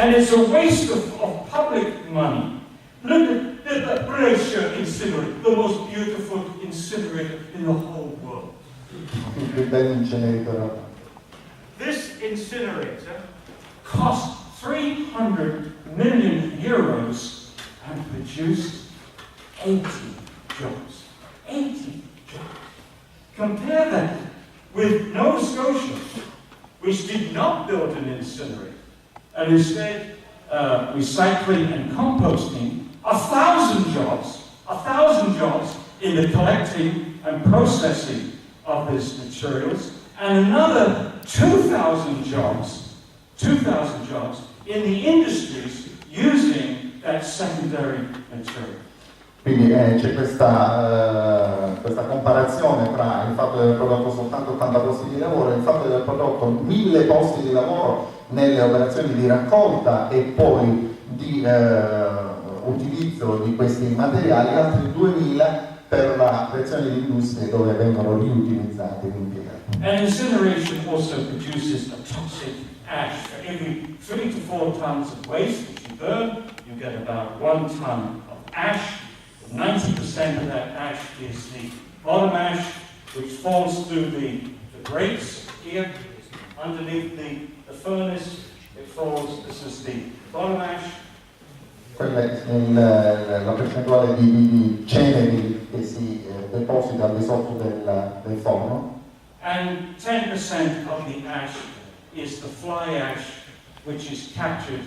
And it's a waste of public money. Look at the Brescia incinerator, the most beautiful incinerator in the whole world. This incinerator cost 300 million euros and produced 80 jobs. 80 jobs. Compare that with Nova Scotia, which did not build an incinerator, and instead recycling and composting, 1,000 jobs in the collecting and processing of these materials, and another 2,000 jobs in the industries using that secondary material. Quindi c'è questa comparazione tra il fatto di aver prodotto soltanto 80 posti di lavoro e il fatto di aver prodotto 1.000 posti di lavoro nelle operazioni di raccolta e poi di utilizzo di questi materiali, altri 2.000 per la creazione di industrie dove vengono riutilizzati e impiegati. And incineration also produces a toxic ash. For every 3 to 4 tons of waste which you burn, you get about 1 ton of ash. 90% of that ash is the bottom ash, which falls through the grates here, underneath the furnace. It falls, this is the bottom ash. Quella è la percentuale di ceneri che si deposita al di sotto del forno. And 10% of the ash is the fly ash, which is captured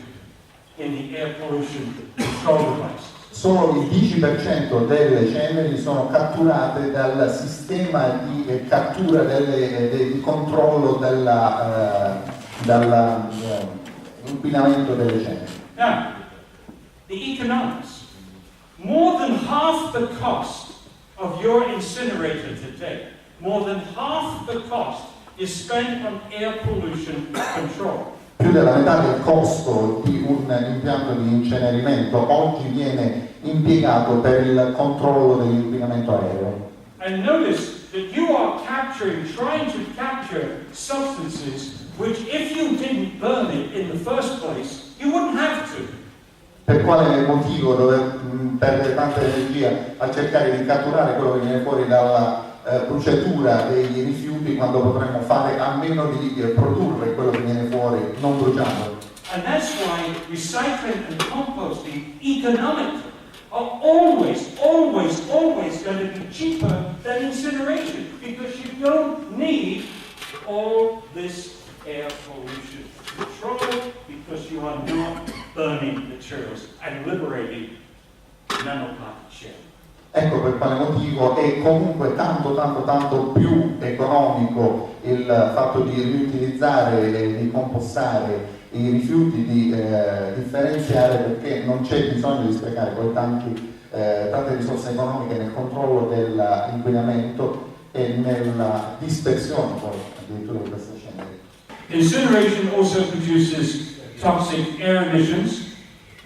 in the air pollution control devices. Solo il 10% delle ceneri sono catturate dal sistema di cattura di controllo dall'inquinamento delle ceneri. Now, the economics. More than half the cost of your incinerator today, more than half the cost is spent on air pollution control. Più della metà del costo di un impianto di incenerimento oggi viene impiegato per il controllo dell'inquinamento aereo. And notice that you are trying to capture substances which, if you didn't burn it in the first place, you wouldn't have to. Per quale motivo dover perdere tanta energia a cercare di catturare quello che viene fuori dalla bruciatura dei rifiuti quando potremmo fare a meno di produrre quello che viene fuori non bruciato? And that's why recycling and composting economically are always going to be cheaper than incineration, because you don't need all this air pollution control, because you are not burning materials and liberating nanoparticle. Ecco per quale motivo è comunque tanto più economico il fatto di riutilizzare e di compostare i rifiuti, di differenziare, perché non c'è bisogno di sprecare poi tante risorse economiche nel controllo dell'inquinamento e nella dispersione poi addirittura di queste ceneri. Incineration also produces toxic air emissions.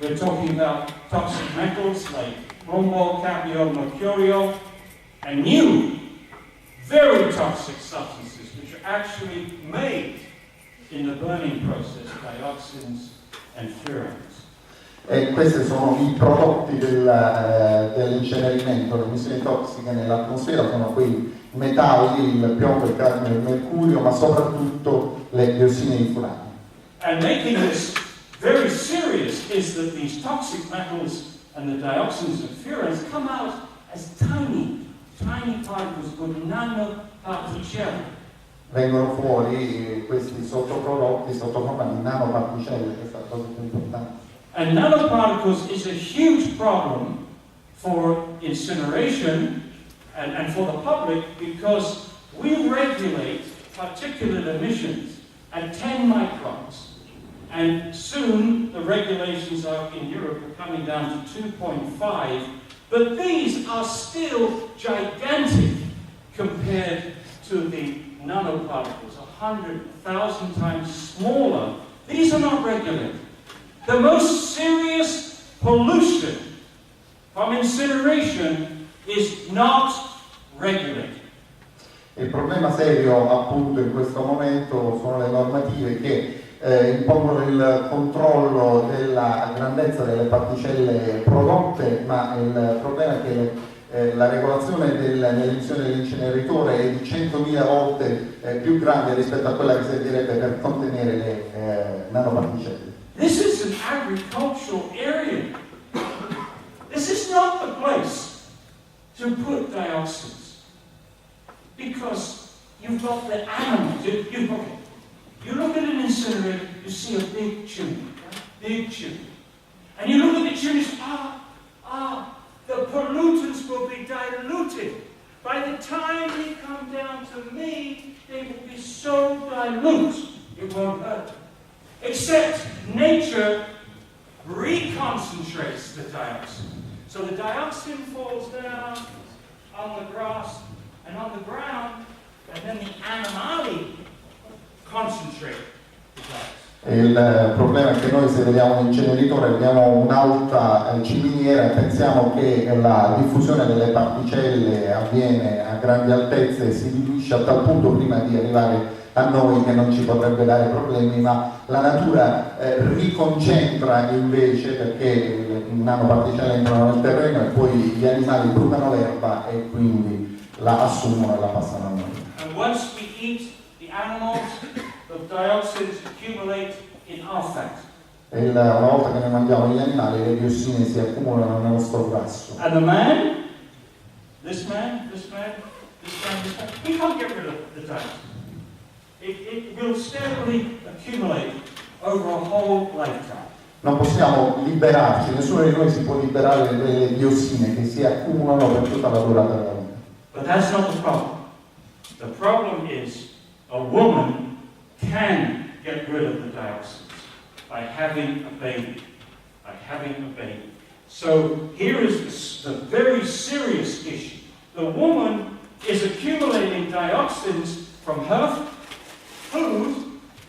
We're talking about toxic metals like bromol, cadmium, mercurial, and new, very toxic substances which are actually made in the burning process, dioxins and furans. E questi sono i prodotti dell'incenerimento. Le emissioni tossiche nell'atmosfera sono quei metalli, il piombo, il cadmio, il mercurio, ma soprattutto le diossine di furano. And making this very serious is that these toxic metals and the dioxins and furans come out as tiny particles called nanoparticelle. Vengono fuori questi sottoprodotti sotto forma di nanoparticelle, questa è la cosa più importante. And nanoparticles is a huge problem for incineration and for the public, because we regulate particulate emissions at 10 microns. And soon the regulations in Europe are coming down to 2.5, but these are still gigantic compared to the nanoparticles, 100,000 times smaller. These are not regulated. The most serious pollution from incineration is not regulated. Il problema serio appunto in questo momento sono le normative che impongono il controllo della grandezza delle particelle prodotte, ma il problema è che la regolazione dell'emissione dell'inceneritore è di 100.000 volte più grande rispetto a quella che servirebbe per contenere le nanoparticelle. This is an agricultural area. This is not the place to put dioxins, because you've got the animals. You look at an incinerator, you see a big chimney, big chimney, and you look at the chimney, the pollutants will be diluted. By the time they come down to me, they will be so dilute, it won't hurt. Except nature reconcentrates the dioxin. So the dioxin falls down on the grass and on the ground, and then the animali concentrate the dioxin. Il problema è che noi, se vediamo un inceneritore, vediamo un'alta ciminiera e pensiamo che la diffusione delle particelle avviene a grandi altezze e si diluisce a tal punto prima di arrivare a noi che non ci potrebbe dare problemi, ma la natura riconcentra invece, perché le nanoparticelle entrano nel terreno e poi gli animali brucano l'erba e quindi la assumono e la passano a noi. And once we eat the animals, the dioxins accumulate in our fat. E una volta che noi mangiamo gli animali, le diossine si accumulano nel nostro grasso. And the man, this man, we can't get rid of the dioxin. It will steadily accumulate over a whole lifetime. Non possiamo liberarci, nessuno di noi si può liberare delle diossine che si accumulano per tutta la durata della vita. But that's not the problem. The problem is a woman can get rid of the dioxins by having a baby. So here is the very serious issue. The woman is accumulating dioxins from her food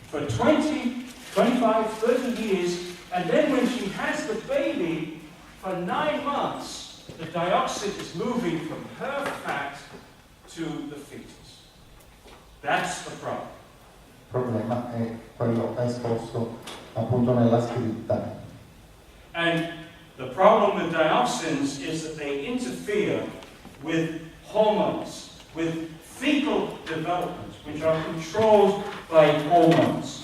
for 20, 25, 30 years, and then when she has the baby, for 9 months, the dioxin is moving from her fat to the fetus. That's the problem. Il problema è quello esposto appunto nella scritta. And the problem with dioxins is that they interfere with hormones, with fetal development, which are controlled by hormones.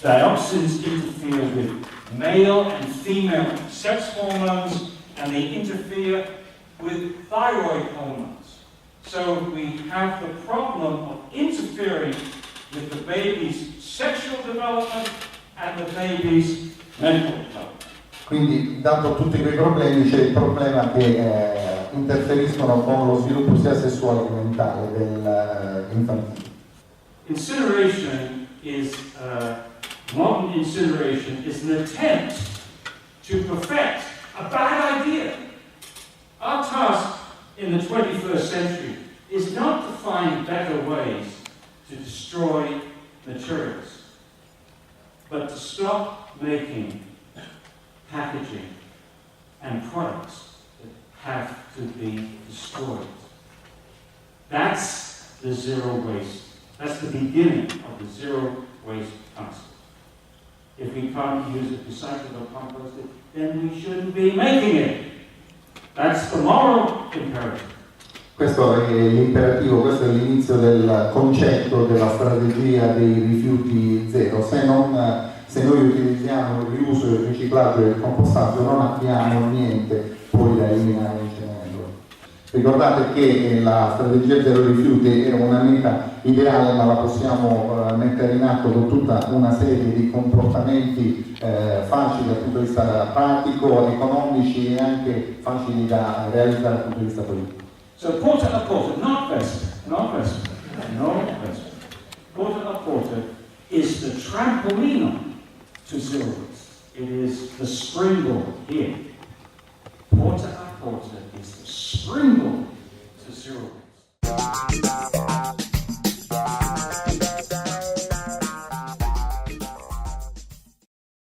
Dioxins interfere with male and female sex hormones, and they interfere with thyroid hormones. So we have the problem of interfering with the baby's sexual development and the baby's mental development. Quindi, dato tutti quei problemi, c'è il problema che interferiscono con lo sviluppo sia sessuale che mentale dell'infantile. Incineration is, modern incineration is an attempt to perfect a bad idea. Our task in the 21st century is not to find better ways to destroy materials, but to stop making packaging and products that have to be destroyed. That's the zero waste. That's the beginning of the zero waste concept. If we can't use it, recycle or compost it, then we shouldn't be making it. That's the moral imperative. Questo è l'imperativo, questo è l'inizio del concetto della strategia dei rifiuti zero. Se noi utilizziamo il riuso, il riciclaggio e il compostaggio, non abbiamo niente poi da eliminare in inceneritori. Ricordate che la strategia zero rifiuti è una meta ideale, ma la possiamo mettere in atto con tutta una serie di comportamenti facili dal punto di vista pratico, economici e anche facili da realizzare dal punto di vista politico. So porta a porta, not vessel. Porta a porta is the trampolino to zero waste. It is the springboard here. Porta a porta is the springboard to zero waste.